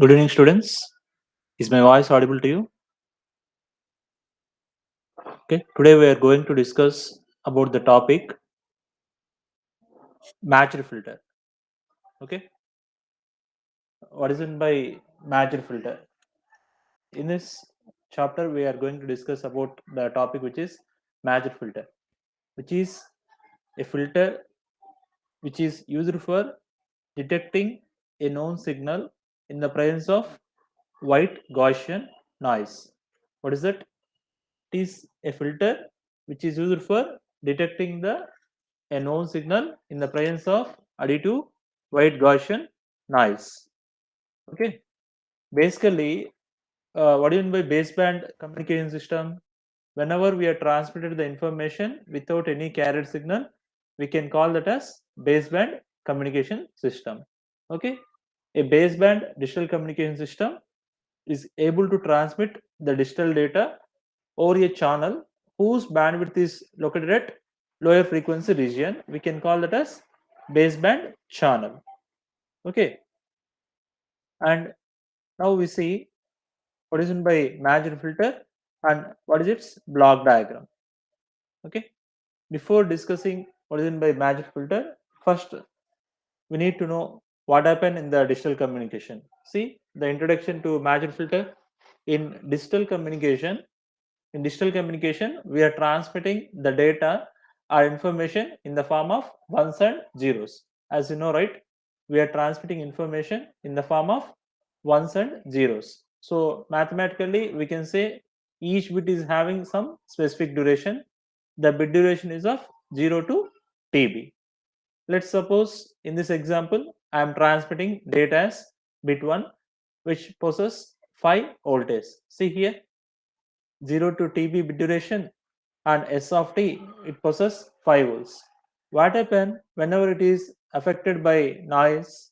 Good evening, students. Is my voice audible to you? Okay. Today we are going to discuss about the topic matched filter. Okay. What is it by matched filter? In this chapter, we are going to discuss about the topic which is matched filter, which is a filter which is used for detecting a known signal in the presence of white Gaussian noise. What is that? It is a filter which is used for detecting a known signal in the presence of additive white Gaussian noise. Okay. Basically, what do you mean by baseband communication system? Whenever we are transmitted the information without any carrier signal, we can call that as baseband communication system. Okay. A baseband digital communication system is able to transmit the digital data over a channel whose bandwidth is located at lower frequency region. We can call that as baseband channel. Okay. And now we see what is meant by matched filter and what is its block diagram. Okay. Before discussing what is meant by matched filter, first we need to know what happened in the digital communication. See the introduction to matched filter. In digital communication, we are transmitting the data or information in the form of ones and zeros. As you know, right? We are transmitting information in the form of ones and zeros. So mathematically, we can say each bit is having some specific duration. The bit duration is of 0 to TB. Let's suppose in this example, I am transmitting data as bit 1, which possesses 5 voltage. See here, 0 to TB bit duration, and S of t, it possesses 5 volts. What happens whenever it is affected by noise?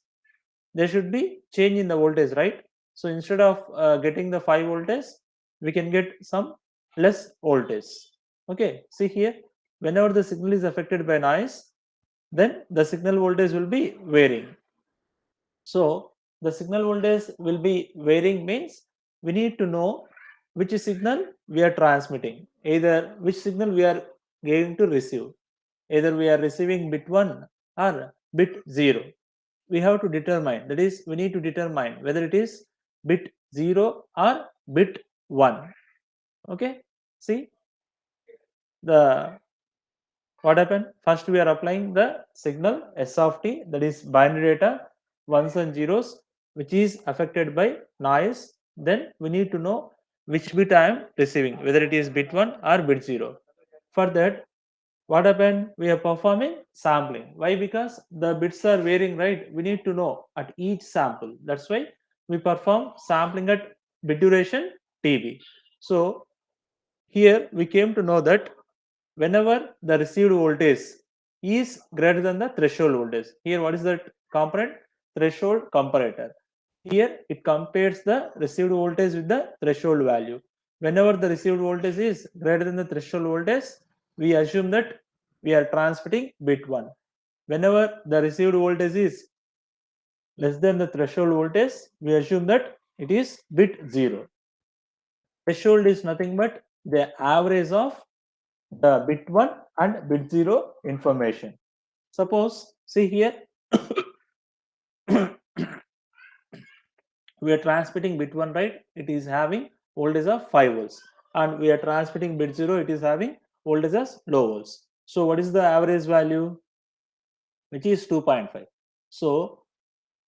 There should be change in the voltage, right? So instead of getting the 5 voltage, we can get some less voltage. Okay, see here, whenever the signal is affected by noise, then the signal voltage will be varying. So the signal voltage will be varying means we need to know which signal we are transmitting, either which signal we are going to receive, either we are receiving bit 1 or bit 0. We have to determine, that is, we need to determine whether it is bit 0 or bit 1. Okay, see the what happened? First we are applying the signal S of t, that is binary data ones and zeros, which is affected by noise. Then we need to know which bit I am receiving, whether it is bit 1 or bit 0. For that, what happened? We are performing sampling. Why? Because the bits are varying, right? We need to know at each sample. That's why we perform sampling at bit duration TB. So here we came to know that whenever the received voltage is greater than the threshold voltage, here what is that component? Threshold comparator. Here it compares the received voltage with the threshold value. Whenever the received voltage is greater than the threshold voltage, we assume that we are transmitting bit 1. Whenever the received voltage is less than the threshold voltage, we assume that it is bit 0. Threshold is nothing but the average of the bit 1 and bit 0 information. Suppose, see here, we are transmitting bit 1, right? It is having voltage of 5 volts. And we are transmitting bit 0, it is having voltage as low volts. So, what is the average value? Which is 2.5. So,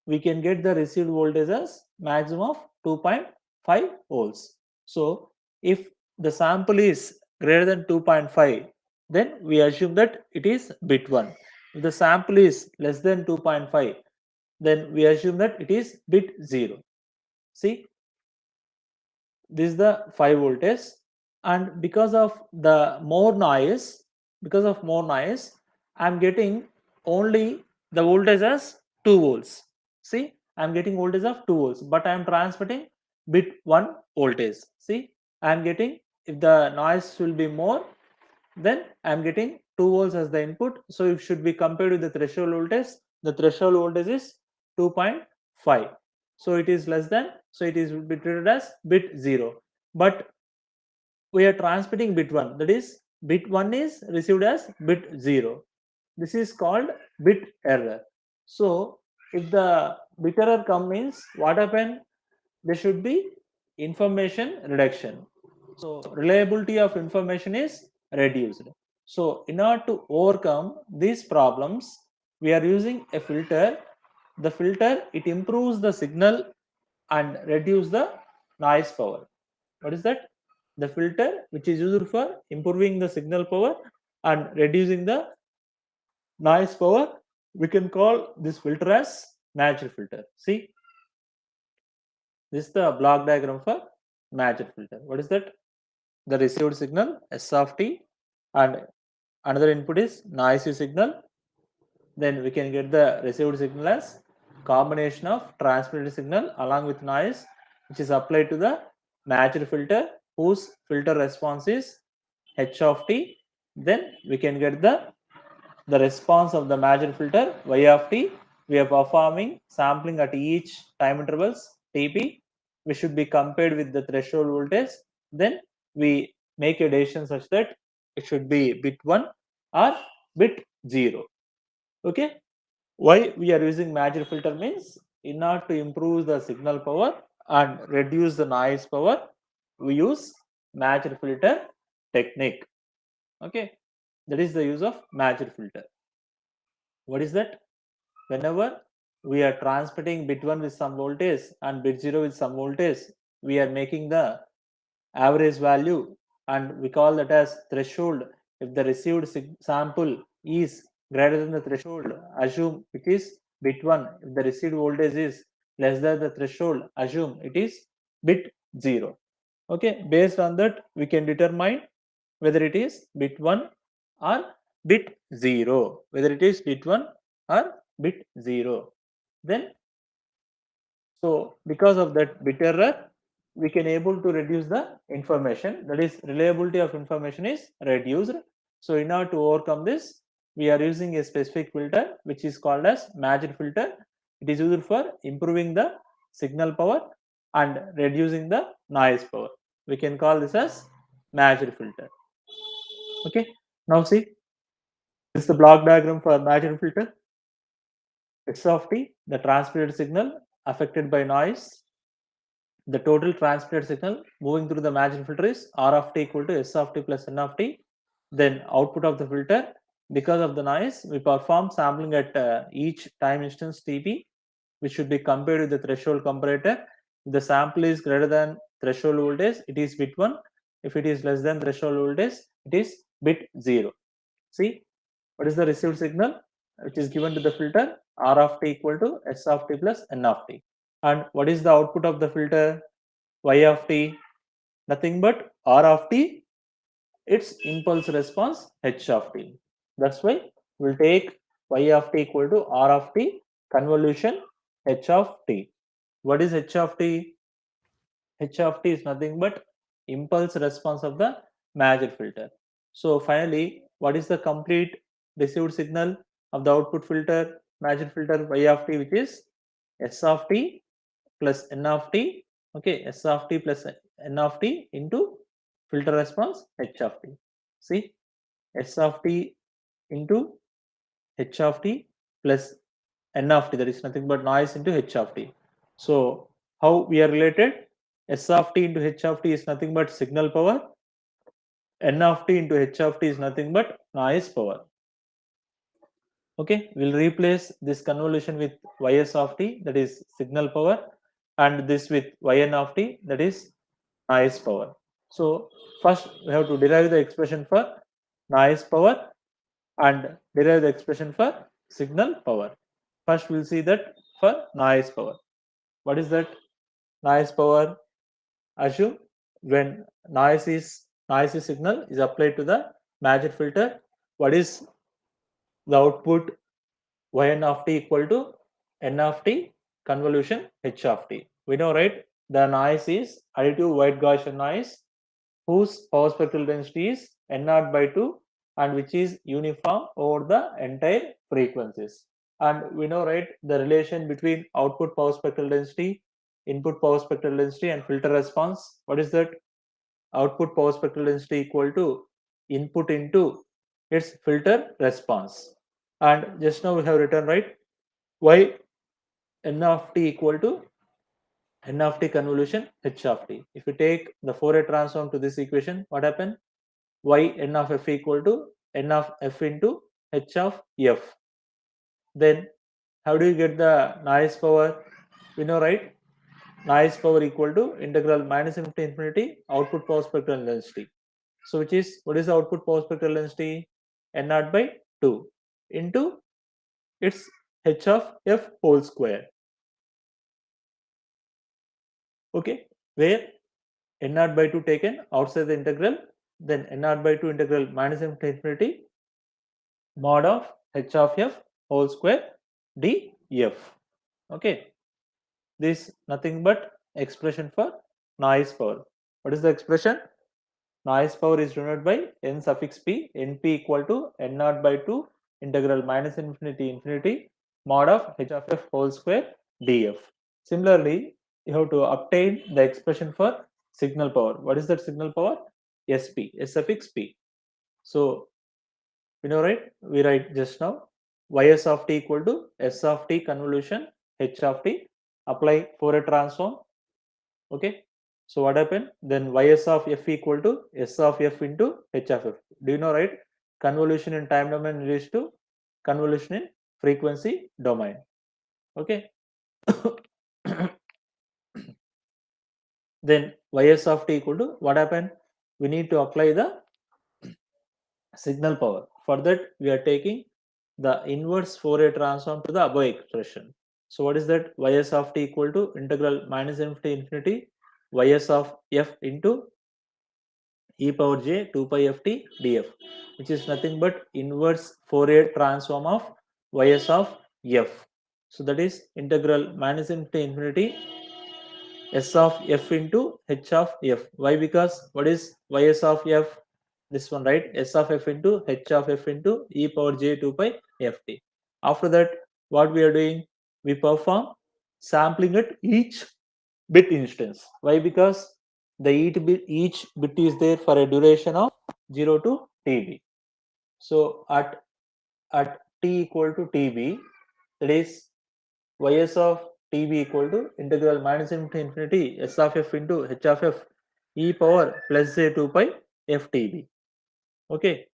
we can get the received voltage as maximum of 2.5 volts. So, if the sample is greater than 2.5, then we assume that it is bit 1. If the sample is less than 2.5, then we assume that it is bit 0. See, this is the 5 voltage, and because of more noise, I'm getting only the voltage as 2 volts. See, I'm getting voltage of 2 volts, but I'm transmitting bit 1 voltage. See, I'm getting, if the noise will be more, then I'm getting 2 volts as the input. So it should be compared with the threshold voltage. The threshold voltage is 2.5. so it is less than, so it is will be treated as bit 0. But we are transmitting bit 1, that is bit 1 is received as bit 0. This is called bit error. So if the bit error come means what happened, there should be information reduction. So reliability of information is reduced. So in order to overcome these problems, we are using a filter. The filter, it improves the signal and reduce the noise power. What is that? The filter which is used for improving the signal power and reducing the noise power, we can call this filter as matched filter. See, this is the block diagram for matched filter. What is that? The received signal S of t and another input is noisy signal. Then we can get the received signal as combination of transmitted signal along with noise, which is applied to the matched filter whose filter response is h of t. Then we can get the response of the matched filter y of t. We are performing sampling at each time intervals tp. We should be compared with the threshold voltage. Then we make a decision such that it should be bit 1 or bit 0. Okay, why we are using matched filter means, in order to improve the signal power and reduce the noise power, we use matched filter technique. Okay, that is the use of matched filter. What is that? Whenever we are transmitting bit 1 with some voltage and bit 0 with some voltage, we are making the average value and we call that as threshold. If the received sample is greater than the threshold, assume it is bit 1. If the received voltage is less than the threshold, assume it is bit 0. Okay, based on that we can determine whether it is bit 1 or bit 0, whether it is bit 1 or bit 0. Then, so because of that bit error, we can able to reduce the information, that is reliability of information is reduced. So in order to overcome this, we are using a specific filter which is called as matched filter. It is used for improving the signal power and reducing the noise power. We can call this as matched filter. Okay, now see, this is the block diagram for matched filter. S of t, the transmitted signal affected by noise. The total transmitted signal moving through the matched filter is R of t equal to S of t plus N of t. Then output of the filter, because of the noise, we perform sampling at each time instance Tp, which should be compared with the threshold comparator. If the sample is greater than threshold voltage, it is bit 1. If it is less than threshold voltage, it is bit 0. See, what is the received signal which is given to the filter? R of t equal to S of t plus N of t. And what is the output of the filter? Y of t, nothing but R of t, its impulse response h of t. That's why we'll take y of t equal to R of t convolution h of t. What is h of t? H of t is nothing but impulse response of the matched filter. So finally, what is the complete received signal of the output filter, matched filter y of t, which is S of t plus N of t. Okay, S of t plus N of t into filter response H of t. See, S of t into H of t plus N of t, that is nothing but noise into H of t. So how we are related? S of t into H of t is nothing but signal power. N of t into H of t is nothing but noise power. Okay, we'll replace this convolution with Ys of t, that is signal power, and this with Yn of t, that is noise power. So first we have to derive the expression for noise power and derive the expression for signal power. First we'll see that for noise power. What is that? Noise power, assume when noisy signal is applied to the matched filter, what is the output? Yn of t equal to N of t convolution H of t. We know, right? The noise is additive white Gaussian noise whose power spectral density is N0 by 2 and which is uniform over the entire frequencies. And we know, right, the relation between output power spectral density input power spectral density and filter response. What is that? Output power spectral density equal to input into its filter response. And just now we have written, right, y n of t equal to n of t convolution h of t. If you take the Fourier transform to this equation, what happens? Y n of f equal to n of f into h of f. Then how do you get the noise power? We know, right? Noise power equal to integral minus infinity output power spectral density. So which is, what is the output power spectral density? N naught by 2 into its h of f whole square. Okay, where n naught by 2 taken outside the integral, then n naught by 2 integral minus infinity mod of h of f whole square df. Okay, this nothing but expression for noise power. What is the expression? Noise power is denoted by n suffix p, np equal to n naught by 2 integral minus infinity mod of h of f whole square df. Similarly, you have to obtain the expression for signal power. What is that signal power? Sp, s suffix p. So, you know, right? We write just now ys of t equal to s of t convolution h of t. Apply Fourier transform. Okay. So what happened? Then ys of f equal to s of f into h of f. Do you know, right? Convolution in time domain leads to convolution in frequency domain. Okay. Then ys of t equal to what happened? We need to apply the signal power. For that, we are taking the inverse Fourier transform to the above expression. So what is that? Ys of t equal to integral minus infinity ys of f into e power j 2 pi f t df, which is nothing but inverse Fourier transform of ys of f. So that is integral minus infinity s of f into h of f. Why? Because what is ys of f? This one, right? S of f into h of f into e power j 2 pi f t. After that, what we are doing? We perform sampling at each bit instance. Why? Because the each bit is there for a duration of 0 to tb. So at t equal to tb, that is ys of tb equal to integral minus infinity s of f into h of f e power plus j 2 pi ftb. Okay,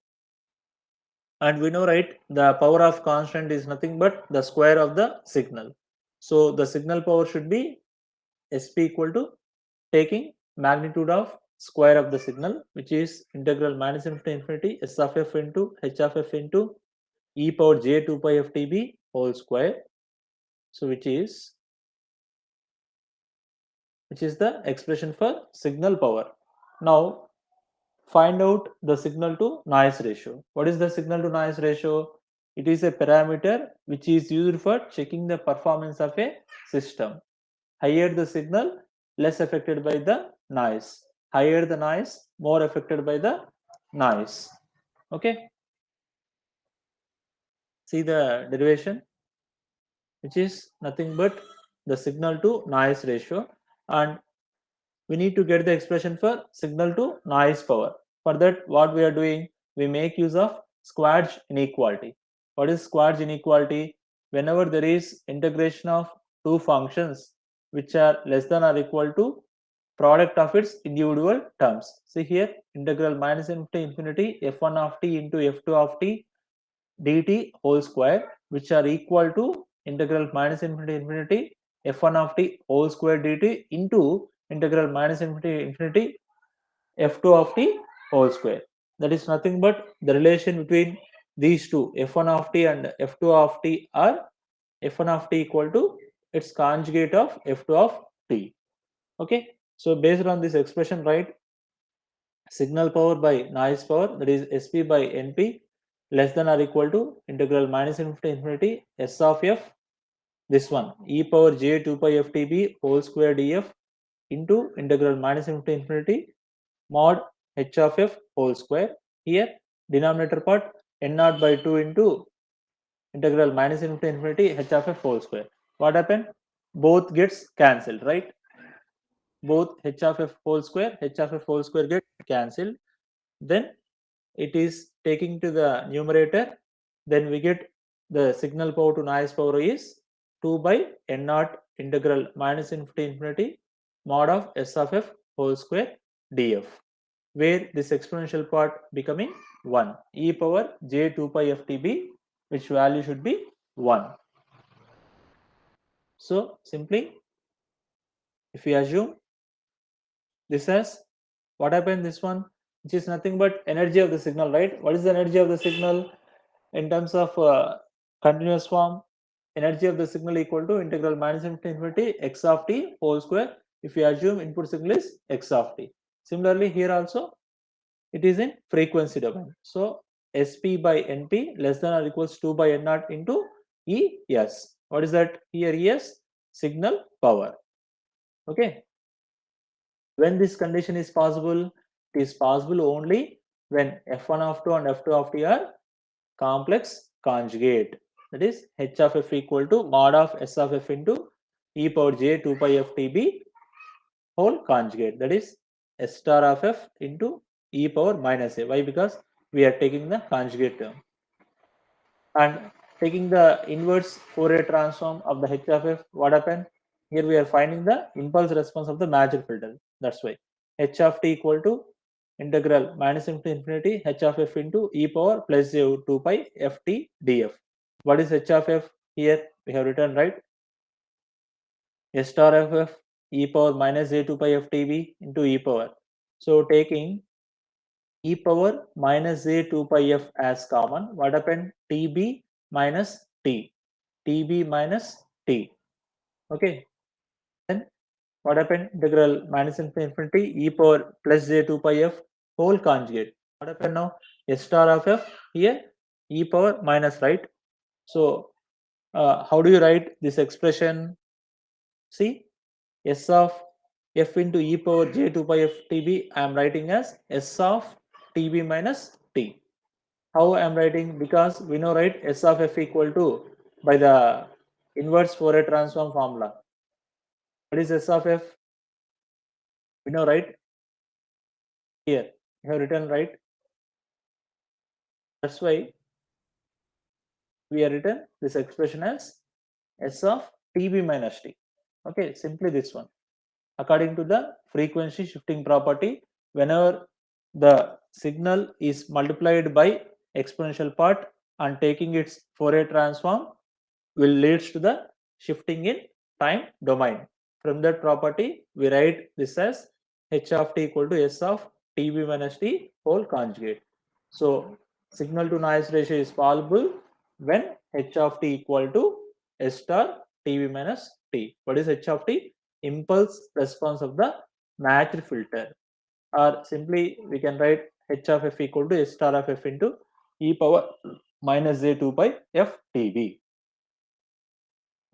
and we know, right, the power of constant is nothing but the square of the signal. So the signal power should be sp equal to taking magnitude of square of the signal, which is integral minus infinity s of f into h of f into e power j 2 pi ftb whole square. So which is the expression for signal power. Now find out the signal to noise ratio. What is the signal to noise ratio? It is a parameter which is used for checking the performance of a system. Higher the signal, less affected by the noise. Higher the noise, more affected by the noise. Okay. See the derivation, which is nothing but the signal to noise ratio, and we need to get the expression for signal to noise power. For that, what we are doing, we make use of Squarge inequality. What is Squarge inequality? Whenever there is integration of two functions which are less than or equal to product of its individual terms. See here, integral minus infinity f1 of t into f2 of t dt whole square, which are equal to integral minus infinity f1 of t whole square dt into integral minus infinity f2 of t whole square. That is nothing but the relation between these two, f1 of t and f2 of t, are f1 of t equal to its conjugate of f2 of t. Okay, so based on this expression, right, signal power by noise power, that is sp by np, less than or equal to integral minus infinity s of f, this one, e power j 2 pi ftb whole square df into integral minus infinity mod h of f whole square. Here denominator part n naught by 2 into integral minus infinity h of f whole square. What happened? both gets cancelled, right? Both h of f whole square, h of f whole square get cancelled. Then it is taking to the numerator. Then we get the signal power to noise power is 2 by n naught integral minus infinity mod of s of f whole square df, where this exponential part becoming 1 e power j 2 pi ftb, which value should be 1. So simply, if we assume this as what happened, this one, which is nothing but energy of the signal, right? What is the energy of the signal in terms of continuous form? Energy of the signal equal to integral minus infinity x of t whole square, if we assume input signal is x of t. Similarly, here also it is in frequency domain. So sp by np less than or equals 2 by n naught into es. What is that here? Es, signal power. Okay. When this condition is possible, it is possible only when f1 of 2 and f2 of t are complex conjugate. That is h of f equal to mod of s of f into e power j 2 pi f tb whole conjugate. That is s star of f into e power minus a. Why? Because we are taking the conjugate term. And taking the inverse Fourier transform of the h of f, what happened? Here we are finding the impulse response of the matched filter. That's why h of t equal to integral minus infinity h of f into e power plus j 2 pi f t df. What is h of f? Here we have written, right, s star of f e power minus j 2 pi f tb into e power. So taking e power minus j 2 pi f as common, what happened? tb minus t, tb minus t. Okay, then what happened? Integral minus infinity e power plus j 2 pi f whole conjugate. What happened now? S star of f here e power minus, right? So how do you write this expression? See, s of f into e power j 2 pi f tb I am writing as s of tb minus t. How I am writing? Because we know, right, s of f equal to, by the inverse Fourier transform formula, what is s of f? We know, right? Here I have written, right? That's why we have written this expression as s of tb minus t. Okay, simply this one. According to the frequency shifting property, whenever the signal is multiplied by exponential part and taking its Fourier transform, will leads to the shifting in time domain. From that property, we write this as h of t equal to s of tb minus t whole conjugate. So signal to noise ratio is possible when h of t equal to s star tb minus t. What is h of t? Impulse response of the matched filter. Or simply we can write h of f equal to s star of f into e power minus j 2 pi f tb.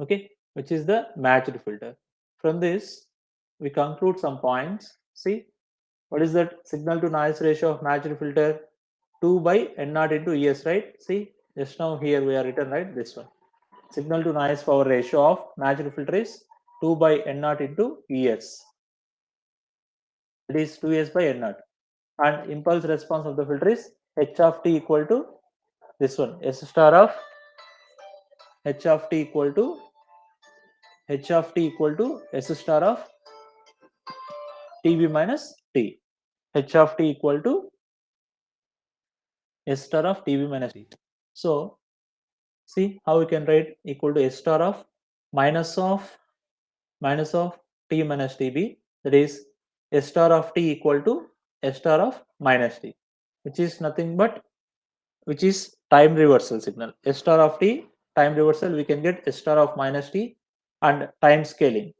Okay, which is the matched filter. From this, we conclude some points. See, what is that signal to noise ratio of matched filter? 2 by n naught into es, right? See, just now here we are written, right, this one. Signal to noise power ratio of matched filter is 2 by n naught into es. It is 2s by n naught. And impulse response of the filter is h of t equal to this one, s star of h of t equal to s star of tb minus t. H of t equal to s star of tb minus t. So see how we can write equal to s star of minus of t minus tb, that is s star of t equal to s star of minus t, which is nothing but, which is time reversal signal. S star of t time reversal, we can get s star of minus t, and time scaling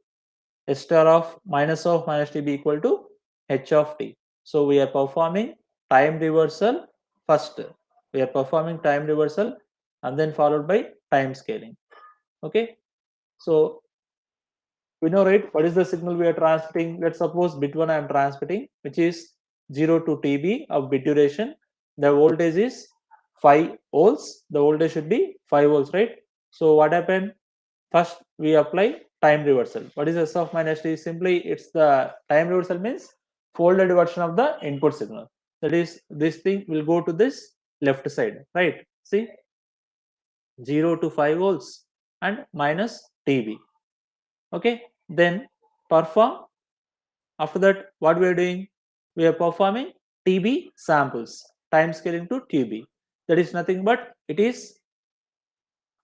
s star of minus tb equal to h of t. So we are performing time reversal first. We are performing time reversal and then followed by time scaling. Okay. So we know, right, what is the signal we are transmitting? Let's suppose bit 1 I am transmitting, which is 0 to tb of bit duration. The voltage is 5 volts. The voltage should be 5 volts, right? So what happened? First we apply time reversal. What is S of minus t? Simply it's the time reversal means folded version of the input signal. That is, this thing will go to this left side, right? See, 0 to 5 volts and minus TB. Okay, then perform. After that, what we are doing? We are performing TB samples, time scaling to TB. That is nothing but it is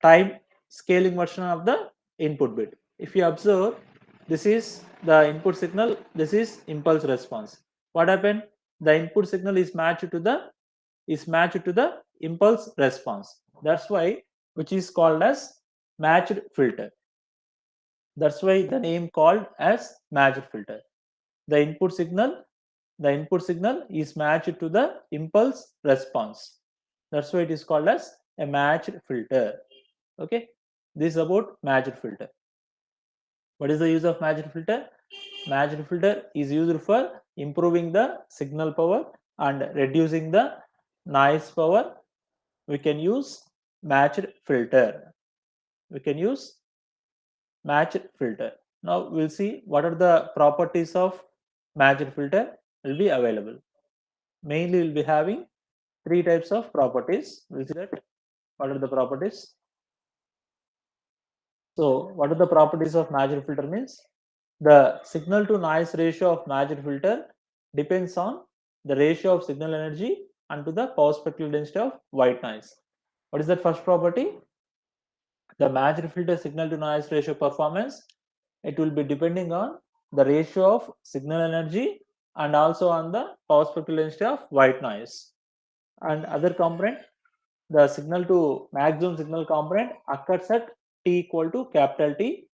time scaling version of the input bit. If you observe, this is the input signal, this is impulse response. What happened? The input signal is matched to the impulse response. That's why which is called as matched filter. That's why the name called as matched filter. The input signal is matched to the impulse response. That's why it is called as a matched filter. Okay, this is about matched filter. What is the use of matched filter? Matched filter is used for improving the signal power and reducing the noise power. We can use matched filter. Now we'll see what are the properties of matched filter will be available. Mainly we'll be having three types of properties. We'll see that what are the properties. So what are the properties of matched filter means? The signal to noise ratio of matched filter depends on the ratio of signal energy and to the power spectral density of white noise. What is that first property? The matched filter signal to noise ratio performance, it will be depending on the ratio of signal energy and also on the power spectral density of white noise. And other component, the signal to maximum signal component occurs at t equal to capital T,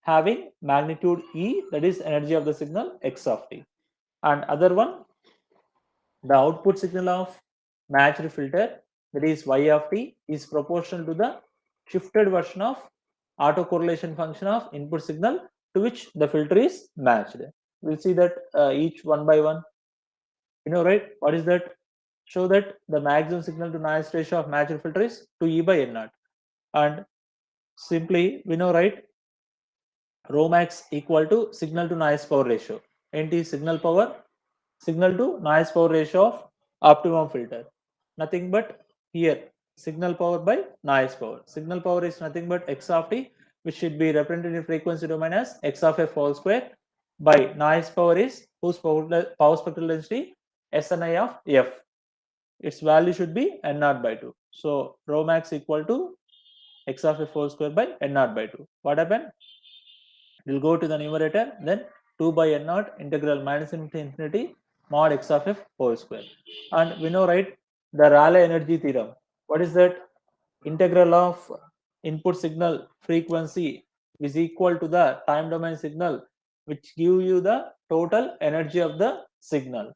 having magnitude E, that is energy of the signal x of t. And other one, the output signal of matched filter, that is y of t, is proportional to the shifted version of autocorrelation function of input signal to which the filter is matched. We'll see that each one by one. You know, right? What is that? Show that the maximum signal to noise ratio of matched filter is 2e by n naught. And simply we know, right, rho max equal to signal to noise power ratio. NT signal to noise power ratio of optimum filter. Nothing but here signal power by noise power. Signal power is nothing but x of t, which should be represented in frequency domain as x of f whole square, by noise power is whose power spectral density SNI of f. Its value should be n naught by 2. So rho max equal to x of f whole square by n naught by 2. What happened? We'll go to the numerator, then 2 by n naught integral minus infinity mod x of f whole square. And we know, right, the Rayleigh energy theorem. What is that? Integral of input signal frequency is equal to the time domain signal, which give you the total energy of the signal.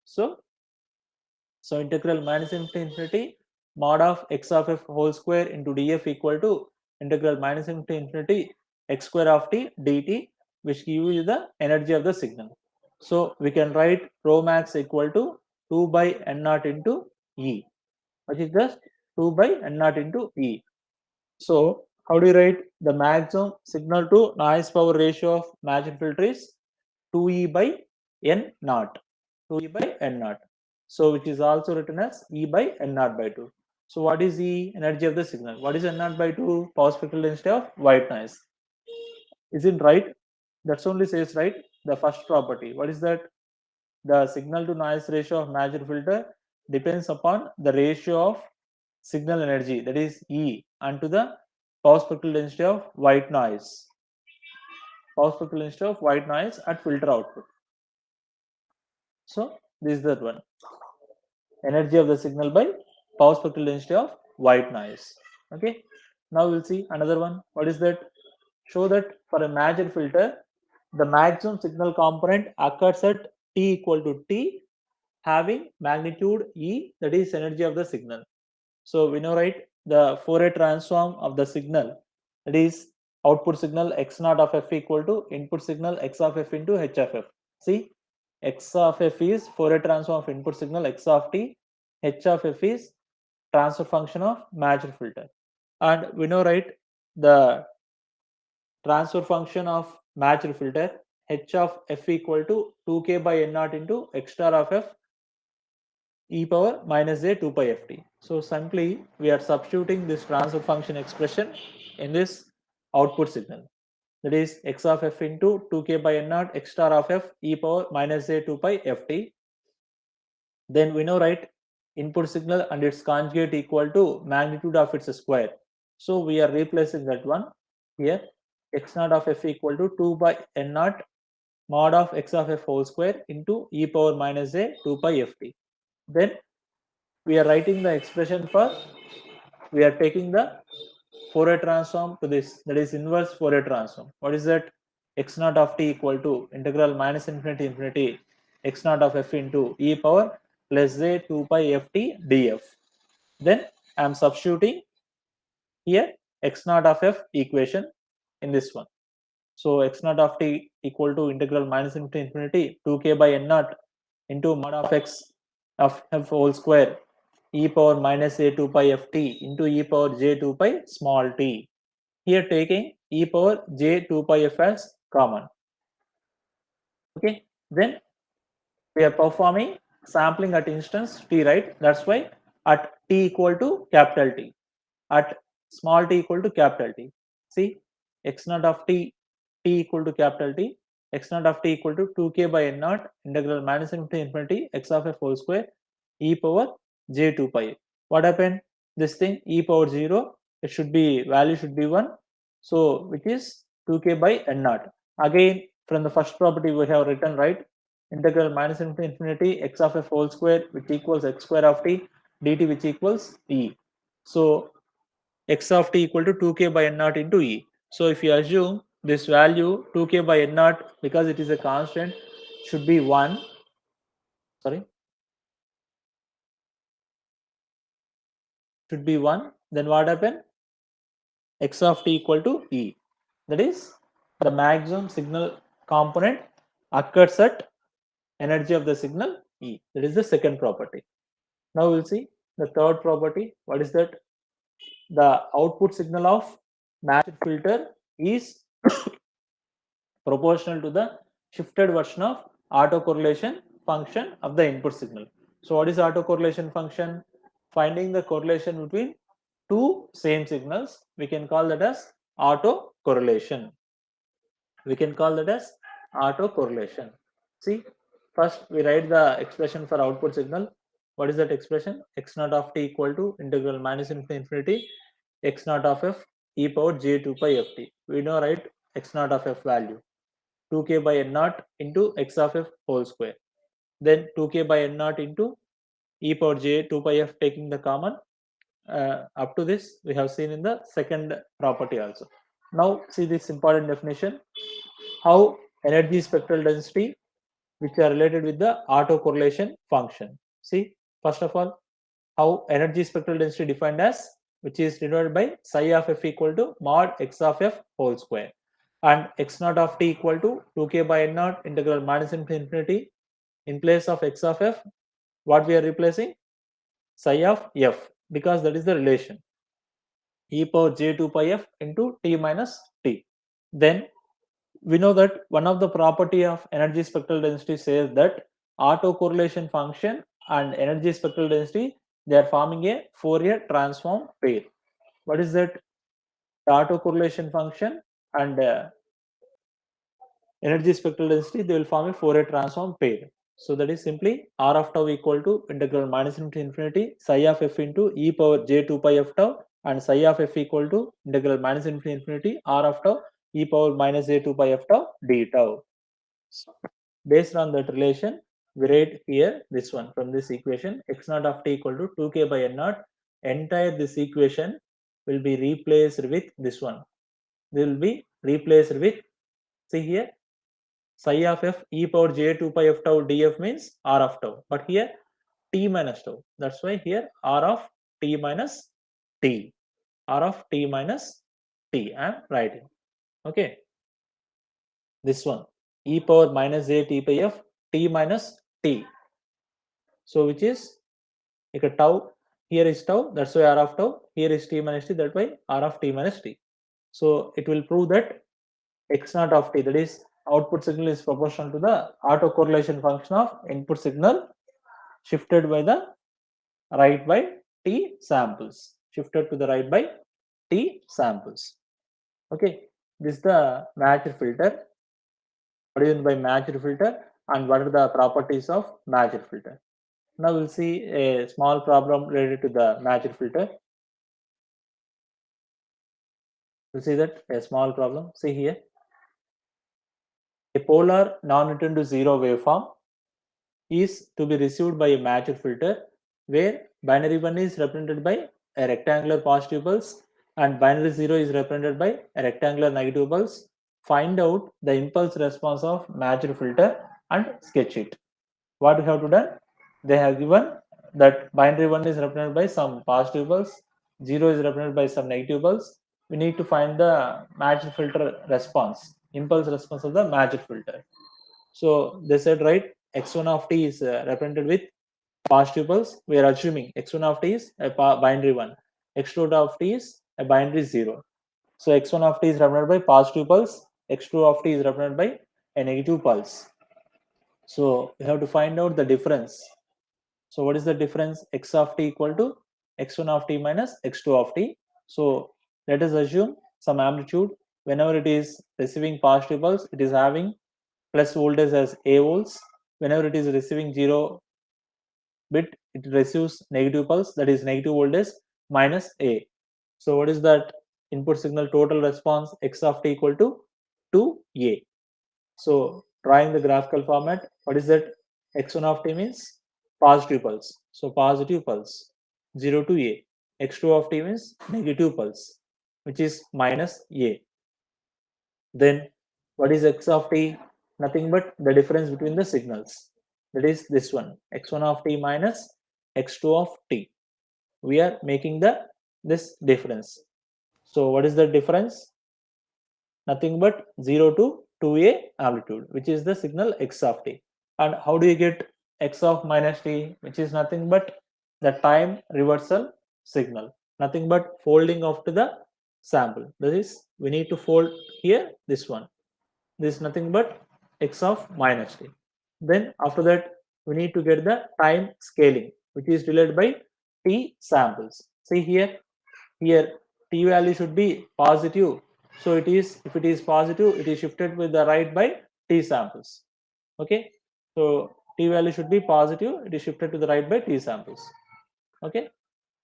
So integral minus infinity mod of x of f whole square into df equal to integral minus infinity x square of t dt, which give you the energy of the signal. So we can write rho max equal to 2 by n naught into E, which is just 2 by n naught into E. So how do you write the maximum signal to noise power ratio of matched filter is 2E by n naught. 2E by n naught. So which is also written as E by n naught by 2. So what is the energy of the signal? What is n naught by 2? Power spectral density of white noise. Is it right? That's only says, right, the first property. What is that? The signal to noise ratio of matched filter depends upon the ratio of signal energy, that is E, and to the power spectral density of white noise. At filter output. So this is that one. Energy of the signal by power spectral density of white noise. Okay. Now we'll see another one. What is that? Show that for a matched filter, the maximum signal component occurs at t equal to t, having magnitude E, that is energy of the signal. So we know, right, the Fourier transform of the signal, that is output signal x naught of f equal to input signal x of f into h of f. See, x of f is Fourier transform of input signal x of t, h of f is transfer function of matched filter. And we know, right, the transfer function of matched filter h of f equal to 2k by n naught into x star of f e power minus a 2 pi ft. So simply we are substituting this transfer function expression in this output signal. That is x of f into 2k by n naught x star of f e power minus a 2 pi ft. Then we know, right, input signal and its conjugate equal to magnitude of its square. So we are replacing that one here. X naught of f equal to 2 by n naught mod of x of f whole square into e power minus a 2 pi ft. Then we are writing the expression for, we are taking the Fourier transform to this, that is inverse Fourier transform. What is that? X naught of t equal to integral minus infinity infinity x naught of f into e power plus a 2 pi ft df. Then I am substituting here x naught of f equation in this one. So x naught of t equal to integral minus infinity infinity 2k by n naught into mod of x of f whole square e power minus a 2 pi ft into e power j 2 pi small t. Here taking e power j 2 pi f as common. Okay, then we are performing sampling at instance t, right? That's why at t equal to capital T, at small t equal to capital T. See, x naught of t equal to capital T, x naught of t equal to 2k by n naught integral minus infinity x of f whole square e power j 2 pi. What happened? This thing e power 0, it should be, value should be 1. So which is 2k by n naught. Again, from the first property we have written, right, integral minus infinity x of f whole square which equals x square of t dt which equals e. So x of t equal to 2k by n naught into e. So if you assume this value 2k by n naught, because it is a constant, should be 1. Sorry, should be 1. Then what happened? X of t equal to e. That is the maximum signal component occurs at energy of the signal e. That is the second property. Now we'll see the third property. What is that? The output signal of matched filter is proportional to the shifted version of autocorrelation function of the input signal. So what is autocorrelation function? Finding the correlation between two same signals, we can call that as autocorrelation. We can call that as autocorrelation. See, first we write the expression for output signal. What is that expression? X naught of t equal to integral minus infinity x naught of f e power j 2 pi ft. We know, right, x naught of f value 2k by n naught into x of f whole square. Then 2k by n naught into e power j 2 pi f taking the common. Up to this we have seen in the second property also. Now see this important definition, how energy spectral density which are related with the autocorrelation function. See, first of all, how energy spectral density defined as, which is denoted by psi of f equal to mod x of f whole square, and x naught of t equal to 2k by n naught integral minus infinity. In place of x of f, what we are replacing? Psi of f, because that is the relation e power j 2 pi f into t minus t. Then we know that one of the property of energy spectral density says that autocorrelation function and energy spectral density, they are forming a Fourier transform pair. What is that? The autocorrelation function and energy spectral density, they will form a Fourier transform pair. So that is simply r of tau equal to integral minus infinity psi of f into e power j 2 pi f tau, and psi of f equal to integral minus infinity r of tau e power minus j 2 pi f tau d tau. Based on that relation, we write here this one from this equation, x naught of t equal to 2k by n naught. Entire this equation will be replaced with this one. They will be replaced with, see here, psi of f e power j 2 pi f tau df means r of tau. But here t minus tau. That's why here r of t minus t. R of t minus t I am writing. Okay. This one e power minus j t pi f t minus t. So which is like a tau here is tau, that's why r of tau, here is t minus t, that why r of t minus t. So it will prove that x naught of t, that is output signal, is proportional to the autocorrelation function of input signal shifted by the right by t samples, shifted to the right by t samples. Okay, this is the matched filter. What do you mean by matched filter, and what are the properties of matched filter? Now we'll see a small problem related to the matched filter. We'll see that a small problem. See here, a polar non-return to zero waveform is to be received by a matched filter where binary 1 is represented by a rectangular positive pulse and binary 0 is represented by a rectangular negative pulse. Find out the impulse response of matched filter and sketch it. What we have to do? They have given that binary 1 is represented by some positive pulse, 0 is represented by some negative pulse. We need to find the matched filter response, impulse response of the matched filter. So they said, right, x1 of t is represented with positive pulse. We are assuming x1 of t is a binary 1, x2 of t is a binary 0. So x1 of t is represented by positive pulse, x2 of t is represented by a negative pulse. So we have to find out the difference. So what is the difference? X of t equal to x1 of t minus x2 of t. So let us assume some amplitude. Whenever it is receiving positive pulse, it is having plus voltage as a volts. Whenever it is receiving 0 bit, it receives negative pulse, that is negative voltage minus a. So what is that input signal total response? X of t equal to 2a. So drawing the graphical format, what is that? X1 of t means positive pulse. So positive pulse 0 to a. X2 of t means negative pulse, which is minus a. Then what is x of t? Nothing but the difference between the signals. That is this one, x1 of t minus x2 of t. We are making this difference. So what is the difference? Nothing but 0 to 2a amplitude, which is the signal x of t. And how do you get x of minus t, which is nothing but the time reversal signal, nothing but folding of to the sample. That is, we need to fold here this one. This is nothing but x of minus t. Then after that, we need to get the time scaling, which is related by t samples. See here, t value should be positive. So it is, if it is positive, it is shifted with the right by t samples. Okay, so t value should be positive, it is shifted to the right by t samples. Okay,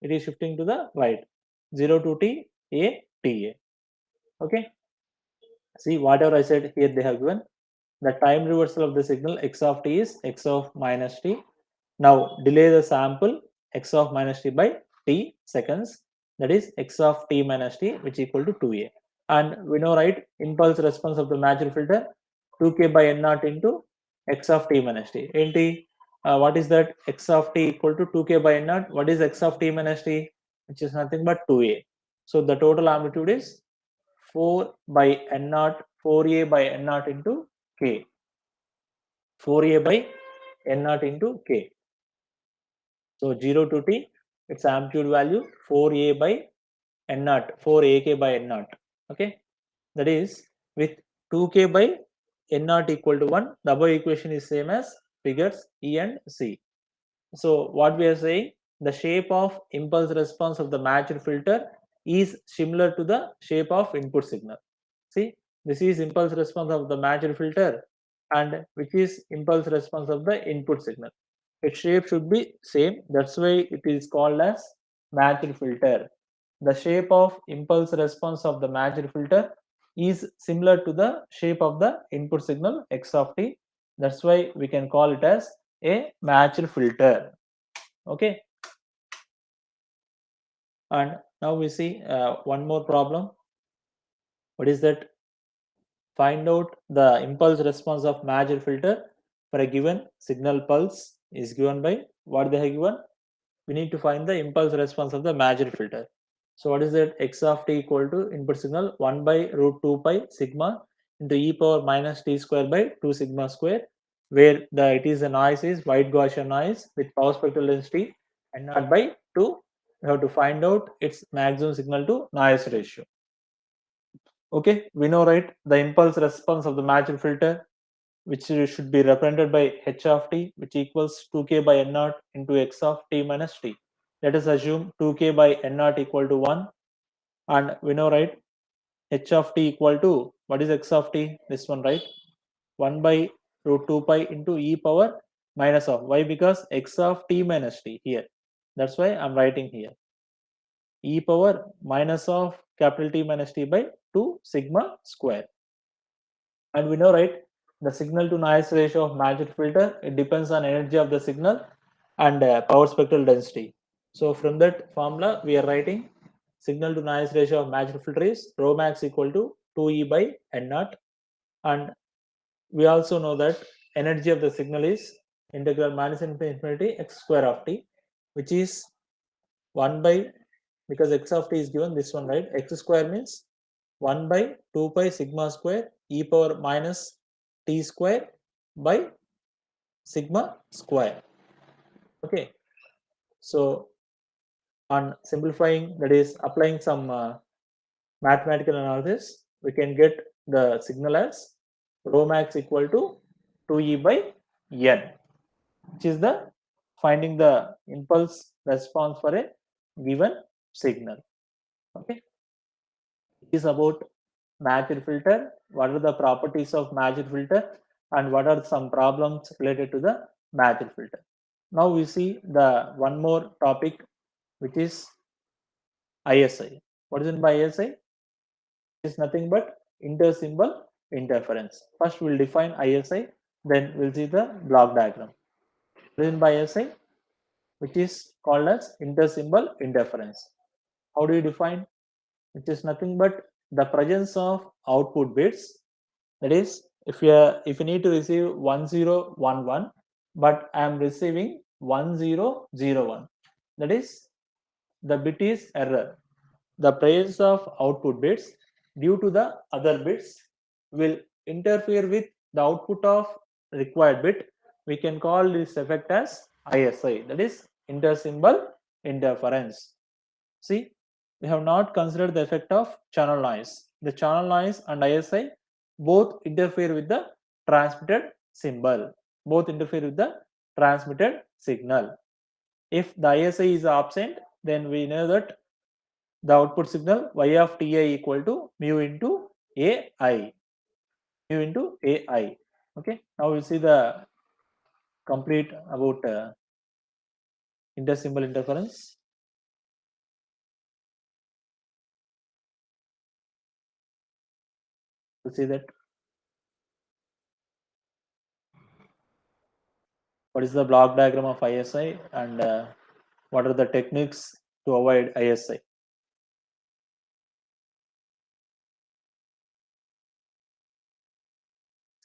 it is shifting to the right, 0 to t a t a. Okay, see whatever I said here, they have given the time reversal of the signal x of t is x of minus t. Now delay the sample x of minus t by t seconds, that is x of t minus t, which equal to 2a. And we know, right, impulse response of the matched filter 2k by n naught into x of t minus t. Enti, what is that? X of t equal to 2k by n naught. What is x of t minus t? Which is nothing but 2a. So the total amplitude is 4 by n naught, 4a by n naught into k. 4a by n naught into k. So 0 to t, its amplitude value 4a by n naught, 4ak by n naught. Okay, that is with 2k by n naught equal to 1, the above equation is same as figures E and C. So what we are saying, the shape of impulse response of the matched filter is similar to the shape of input signal. See, this is impulse response of the matched filter, and which is impulse response of the input signal. Its shape should be same, that's why it is called as matched filter. The shape of impulse response of the matched filter is similar to the shape of the input signal x of t. That's why we can call it as a matched filter. Okay, and now we see one more problem. What is that? Find out the impulse response of matched filter for a given signal pulse is given by what they have given. We need to find the impulse response of the matched filter. So what is that? X of t equal to input signal 1 by root 2 pi sigma into e power minus t square by 2 sigma square, where the it is a noise is white Gaussian noise with power spectral density n naught by 2 we have to find out its maximum signal to noise ratio. Okay, we know, right, the impulse response of the matched filter, which should be represented by h of t, which equals 2k by n naught into x of t minus t. Let us assume 2k by n naught equal to 1, and we know, right, h of t equal to, what is x of t? This one, right? 1 by root 2 pi into e power minus of. Why? Because x of t minus t here. That's why I'm writing here. E power minus of capital T minus t by 2 sigma square. And we know, right, the signal to noise ratio of matched filter, it depends on energy of the signal and power spectral density. So from that formula, we are writing signal to noise ratio of matched filter is rho max equal to 2e by n naught. And we also know that energy of the signal is integral minus infinity x square of t, which is 1 by, because x of t is given, this one, right, x square means 1 by 2 pi sigma square e power minus t square by sigma square. Okay, so on simplifying, that is applying some mathematical analysis, we can get the signal as rho max equal to 2e by n, which is the finding the impulse response for a given signal. Okay, it is about matched filter, what are the properties of matched filter, and what are some problems related to the matched filter. Now we see the one more topic, which is ISI. What is it by ISI? It is nothing but intersymbol interference. First we'll define ISI, then we'll see the block diagram. What is it by ISI? Which is called as intersymbol interference. How do you define? It is nothing but the presence of output bits. That is, if you need to receive 1011, but I am receiving 1001, that is, the bit is error. The presence of output bits due to the other bits will interfere with the output of required bit. We can call this effect as ISI, that is intersymbol interference. See, we have not considered the effect of channel noise. The channel noise and ISI both interfere with the transmitted symbol, both interfere with the transmitted signal. If the ISI is absent, then we know that the output signal y of ti equal to mu into ai, mu into ai. Okay, now we see the complete about intersymbol interference. We'll see that what is the block diagram of ISI and what are the techniques to avoid ISI.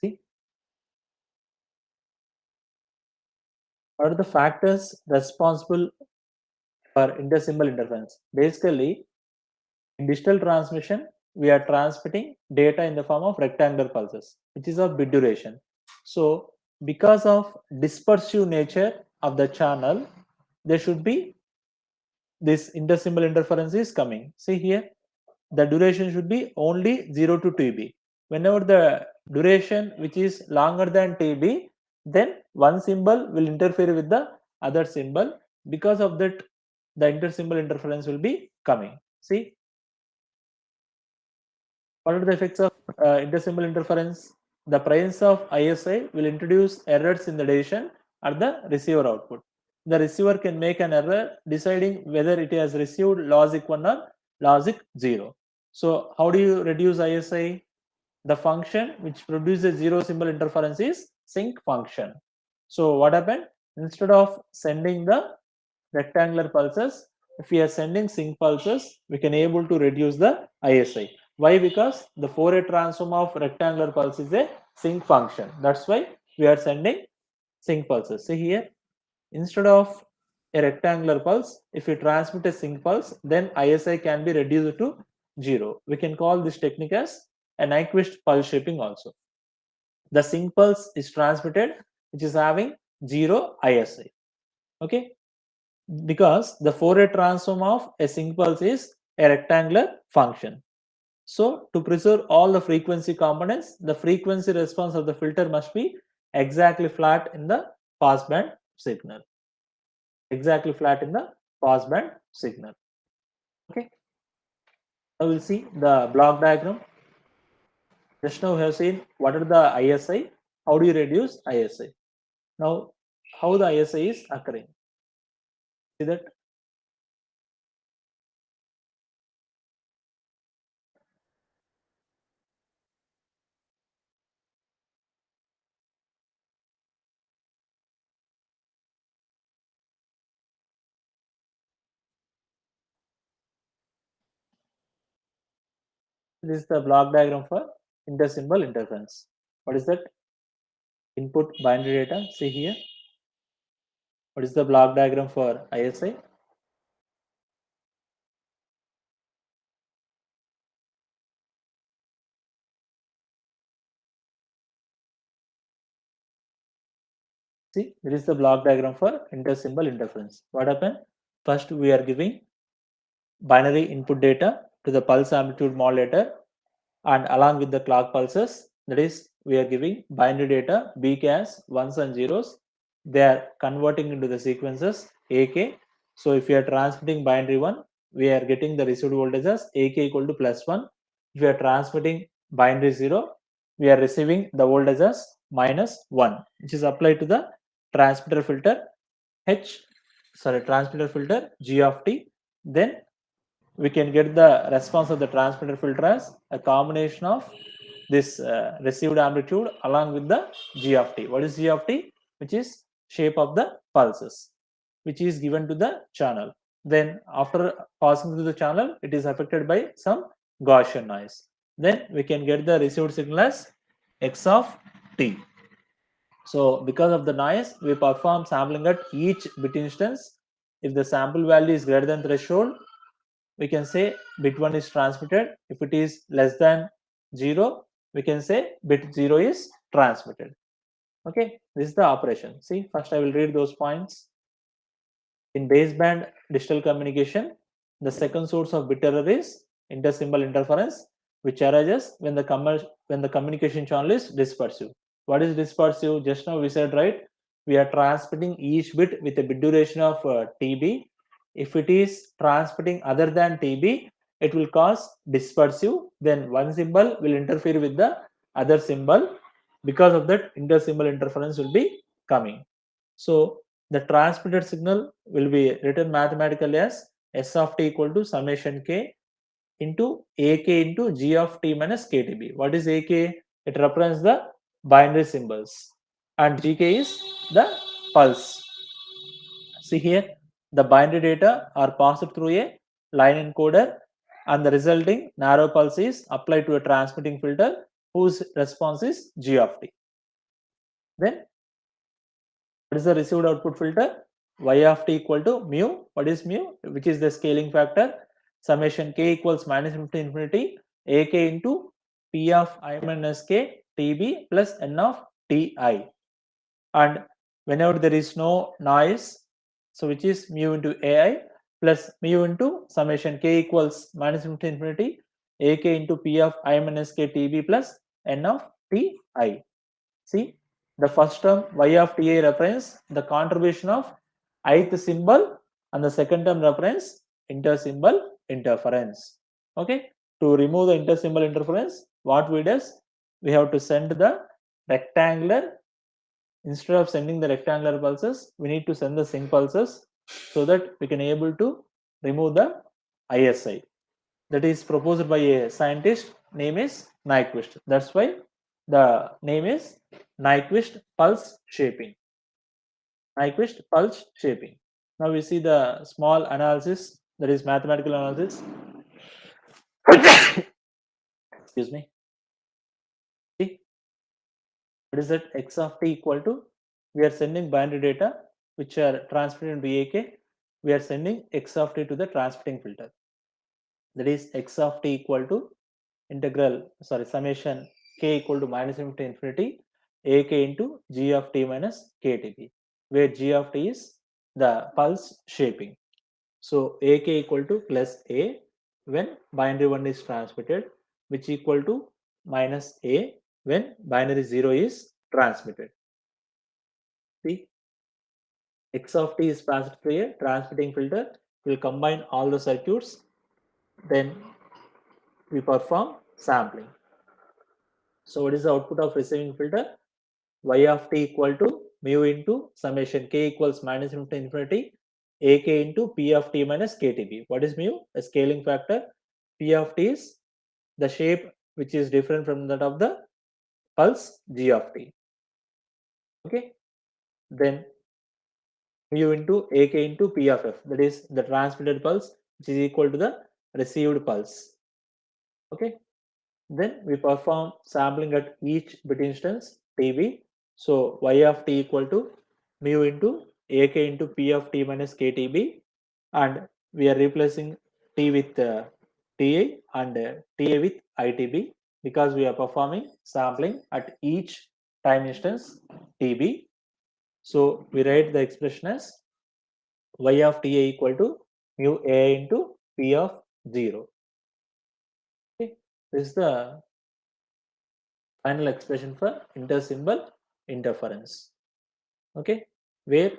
See, what are the factors responsible for intersymbol interference? Basically, in digital transmission, we are transmitting data in the form of rectangular pulses, which is of bit duration. So, because of dispersive nature of the channel, there should be this intersymbol interference is coming. See here, the duration should be only 0 to TB. Whenever the duration which is longer than TB, then one symbol will interfere with the other symbol. Because of that, the intersymbol interference will be coming. See, what are the effects of intersymbol interference? The presence of ISI will introduce errors in the decision at the receiver output. The receiver can make an error deciding whether it has received logic 1 or logic 0. So how do you reduce ISI? The function which produces zero symbol interference is sinc function. So what happened? Instead of sending the rectangular pulses, if we are sending sinc pulses, we can able to reduce the ISI. Why? Because the Fourier transform of rectangular pulse is a sinc function. That's why we are sending sinc pulses. See here, instead of a rectangular pulse, if you transmit a sinc pulse, then ISI can be reduced to 0. We can call this technique as a Nyquist pulse shaping also. The sinc pulse is transmitted, which is having 0 ISI. Okay. because the Fourier transform of a single pulse is a rectangular function. So to preserve all the frequency components, the frequency response of the filter must be exactly flat in the passband signal. Exactly flat in the passband signal. Okay. Now we'll see the block diagram. Just now we have seen what are the ISI, how do you reduce ISI. Now how the ISI is occurring. See that this is the block diagram for intersymbol interference. What is that? Input binary data. See here. What is the block diagram for ISI? See, there is the block diagram for intersymbol interference. What happened? First, we are giving binary input data to the pulse amplitude modulator, and along with the clock pulses, that is, we are giving binary data BK as ones and zeros. They are converting into the sequences AK. So if you are transmitting binary one, we are getting the received voltage as AK equal to +1. If you are transmitting binary 0, we are receiving the voltage as -1, which is applied to the transmitter filter transmitter filter G of t. Then we can get the response of the transmitter filter as a combination of this received amplitude along with the G of t. What is G of t? Which is shape of the pulses, which is given to the channel. Then after passing through the channel, it is affected by some Gaussian noise. Then we can get the received signal as x of t. So because of the noise, we perform sampling at each bit instance. If the sample value is greater than threshold, we can say bit 1 is transmitted. If it is less than 0, we can say bit 0 is transmitted. Okay, this is the operation. See, first I will read those points. In baseband digital communication, the second source of bit error is intersymbol interference, which arises when the communication channel is dispersive. What is dispersive? Just now we said, right? We are transmitting each bit with a bit duration of TB. If it is transmitting other than TB, it will cause dispersive. Then one symbol will interfere with the other symbol. Because of that, intersymbol interference will be coming. So the transmitted signal will be written mathematically as S of t equal to summation k into AK into G of t minus KTB. What is AK? It represents the binary symbols, and GK is the pulse. See here, the binary data are passed through a line encoder, and the resulting narrow pulse is applied to a transmitting filter whose response is G of t. Then what is the received output filter? Y of t equal to mu. What is mu? Which is the scaling factor. Summation k equals -50 infinity ak into p of I minus k tb plus n of ti. And whenever there is no noise, so which is mu into ai plus mu into summation k equals -50 infinity ak into p of I minus k tb plus n of ti. See, the first term y of ti represents the contribution of ith symbol, and the second term represents intersymbol interference. Okay, to remove the intersymbol interference, what we does, we have to send the rectangular. Instead of sending the rectangular pulses, we need to send the sync pulses, so that we can able to remove the ISI. That is proposed by a scientist, name is Nyquist. That's why the name is Nyquist pulse shaping. Nyquist pulse shaping. Now we see the small analysis, that is mathematical analysis. Excuse me. See, what is that? X of t equal to, we are sending binary data which are transmitted into AK. We are sending X of t to the transmitting filter. That is X of t equal to summation k equal to -50 infinity ak into G of t minus ktb, where G of t is the pulse shaping. So AK equal to plus A when binary 1 is transmitted, which equal to minus A when binary 0 is transmitted. See, X of t is passed through a transmitting filter, will combine all the circuits, then we perform sampling. So what is the output of receiving filter? Y of t equal to mu into summation k equals minus infinity ak into p of t minus ktb. What is mu? A scaling factor. P of t is the shape which is different from that of the pulse g of t. Okay. Then mu into ak into p of f, that is the transmitted pulse, which is equal to the received pulse. Okay. Then we perform sampling at each bit instance tb. So y of t equal to mu into ak into p of t minus ktb, and we are replacing t with ta and ta with itb because we are performing sampling at each time instance tb. So we write the expression as y of ta equal to mu a into p of 0. Okay. This is the final expression for intersymbol interference. Okay, where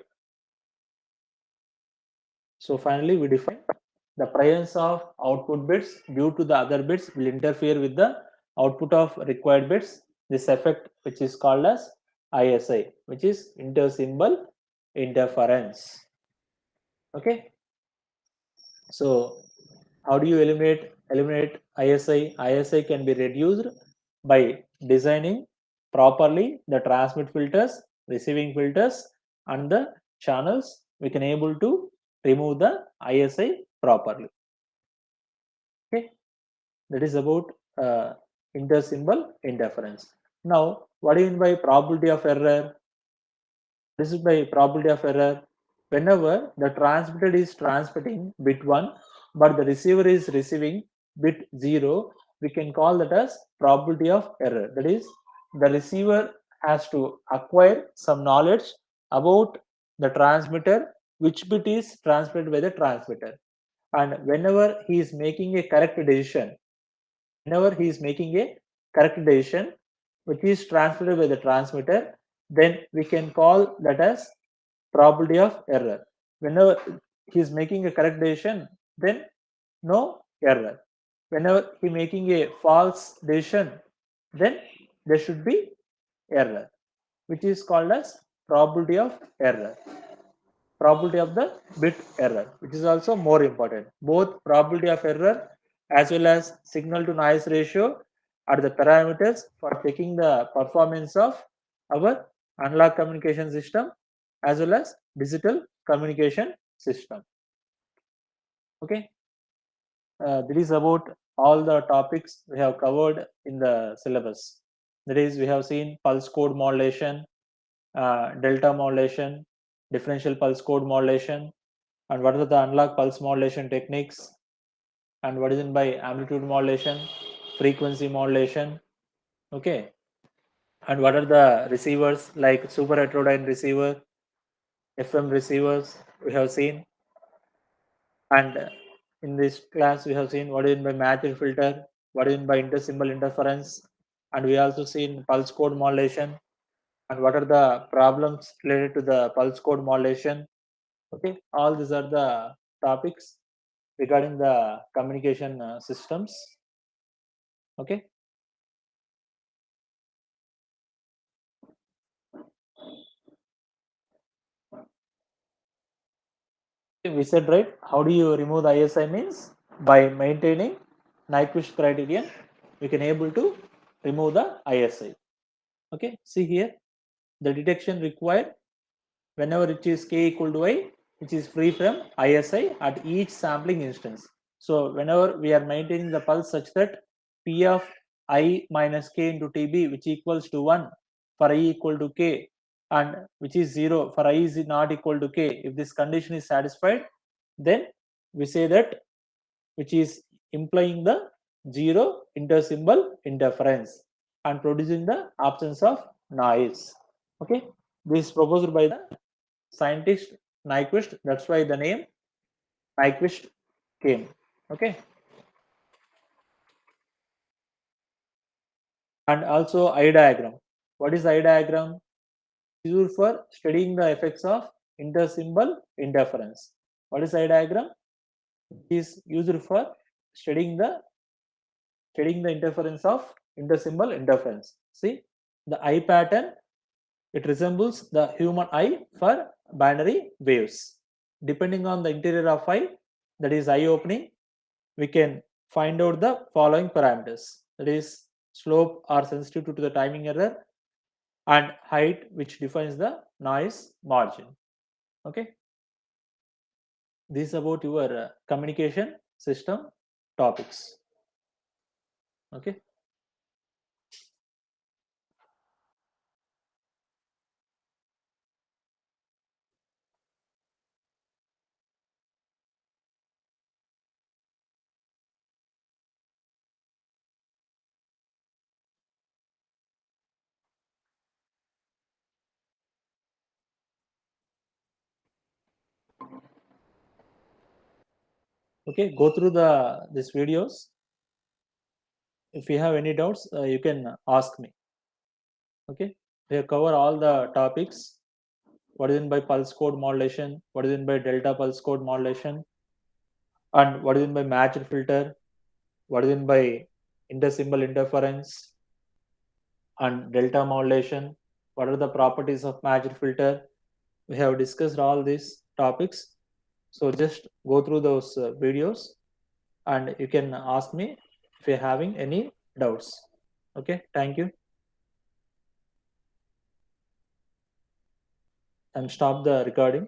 so finally we define the presence of output bits due to the other bits will interfere with the output of required bits. This effect, which is called as ISI, which is intersymbol interference. Okay, so how do you eliminate ISI? ISI can be reduced by designing properly the transmit filters, receiving filters, and the channels. We can able to remove the ISI properly. Okay, that is about intersymbol interference. Now, what do you mean by probability of error? This is by probability of error. Whenever the transmitter is transmitting bit 1 but the receiver is receiving bit 0, we can call that as probability of error. That is, the receiver has to acquire some knowledge about the transmitter, which bit is transmitted by the transmitter, and whenever he is making a correct decision, which is transmitted by the transmitter, then we can call that as probability of error. Whenever he is making a correct decision, then no error. Whenever he making a false decision, then there should be error, which is called as probability of error. Probability of the bit error, which is also more important. Both probability of error as well as signal to noise ratio are the parameters for checking the performance of our analog communication system as well as digital communication system. Okay, that is about all the topics we have covered in the syllabus. That is, we have seen pulse code modulation, delta modulation, differential pulse code modulation, and what are the analog pulse modulation techniques, and what is in by amplitude modulation, frequency modulation. Okay, and what are the receivers like super heterodyne receiver, FM receivers we have seen, and in this class we have seen what is in by matched filter, what is in by intersymbol interference, and we also seen pulse code modulation and what are the problems related to the pulse code modulation. Okay, all these are the topics regarding the communication systems. Okay, we said right, how do you remove the ISI means by maintaining Nyquist criterion we can able to remove the ISI. Okay, see here the detection required whenever it is k equal to I, which is free from ISI at each sampling instance. So whenever we are maintaining the pulse such that P of I minus k into TB, which equals to 1 for I equal to k, and which is 0 for I is not equal to k, if this condition is satisfied, then we say that, which is implying the zero intersymbol interference and producing the absence of noise. Okay, this is proposed by the scientist Nyquist. That's why the name Nyquist came. Okay. And also eye diagram. What is eye diagram? Used for studying the effects of intersymbol interference. What is eye diagram? It is used for studying the interference of intersymbol interference. See the eye pattern, it resembles the human eye for binary waves. Depending on the interior of eye, that is eye opening, we can find out the following parameters. That is slope or sensitivity to the timing error, and height, which defines the noise margin. Okay, this is about your communication system topics. Okay. Okay, go through these videos. If you have any doubts, you can ask me. Okay, we have covered all the topics. What is in by pulse code modulation, what is in by delta pulse code modulation, and what is in by matched filter, what is in by intersymbol interference and delta modulation, what are the properties of matched filter. We have discussed all these topics, so just go through those videos and you can ask me if you're having any doubts. Okay, thank you, and stop the recording.